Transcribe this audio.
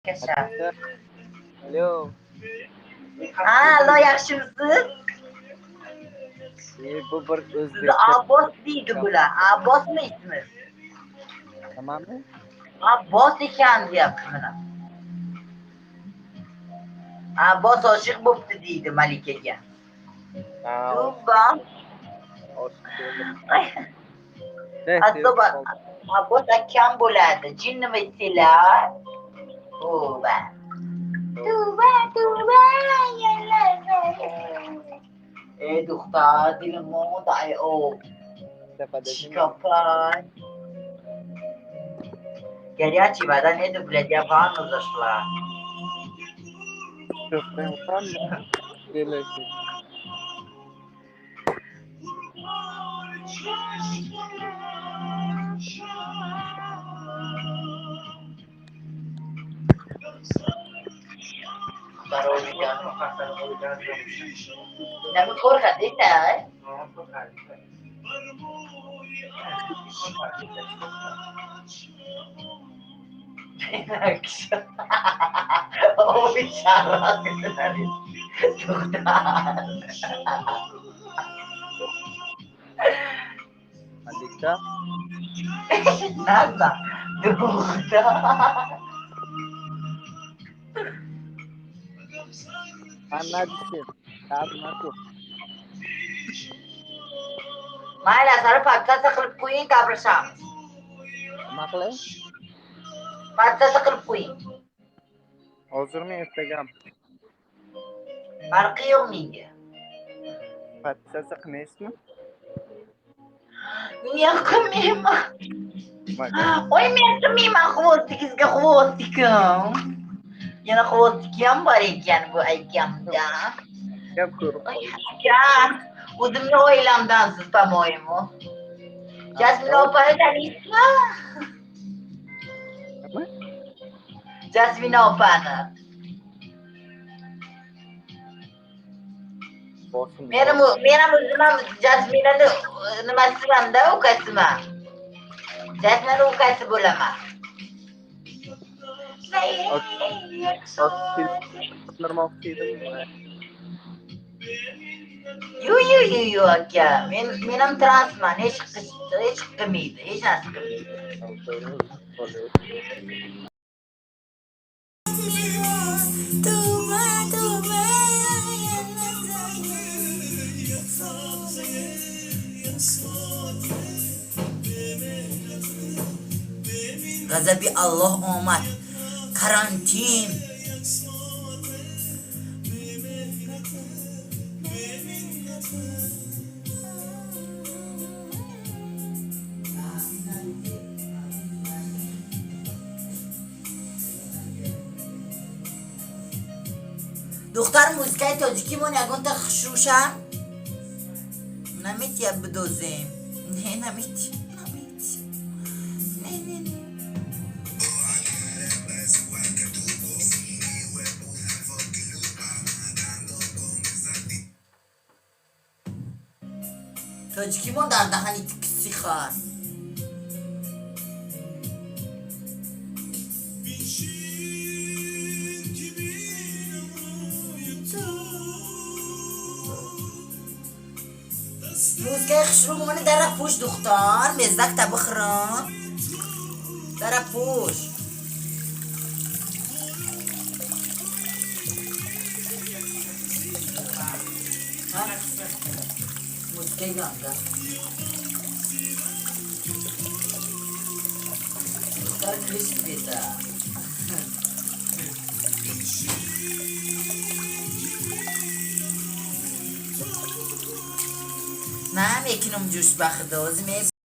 Yaşa. Alo. Alo, yaxshimisiz? Bu bir Siz o'zbekcha. Abbos deydi bular. Abbosmi ismi? Tamammi? Abbos ekan deyapti mana. Abbos oshiq bo'pti deydi Malikaga. Ha, Tuba. oshiq bo'ldim. Ay, Asoba Abbos akam bo'ladi. Jinnimi aytsalar? Tuba. Tuba, tuba, ey دختر دل ما دعای او چیکار Gerçi bana ne de belediye falan uzlaştılar. Gelesin. Ne bu korkat değil mi? O bicara dari dokter. Malika. Nada, dokter. Anladın. Anladın. Mayla sarı patsa kılıp koyun kabrışam. Maqlay? Patsa kılıp koyun. Hozirmi Instagram? Farkı yok muydu? Patsasi qilmaysizmi? Niye kılmayayım? Maga. Ой, men kılmayayım xvostikizga xvostikim. Yana xvostikiyam bor ekan bu akamda. Gap ko'rib Ay, qoldim. akam, o'zimni oilamdansiz, по-моему. Jasmina opani taniysizmi? Nima? Jasmina opani. Bosim. Men ham o'zim Jasminani nimasiman-da, ukasiman. Jasminani ukasi bo'laman. Nirmoqchi edim. Yu aka. Men ham transman. Hech qilmaydi, hech narsa qilmaydi. G'azabi Alloh omad. Karantin. دختر موزیکای تاجیکیمون یگون تا خشوشم نمیتیم بدوزیم نه نمیتیم نه تاجیکیمون در دهنی تکسی خواهد موزیکای خشرومونه در پوش دختر مزدک تا بخرم در پوش موزیکای گانگا دختر کریسپ بیتا من میکنم جوش بخدازم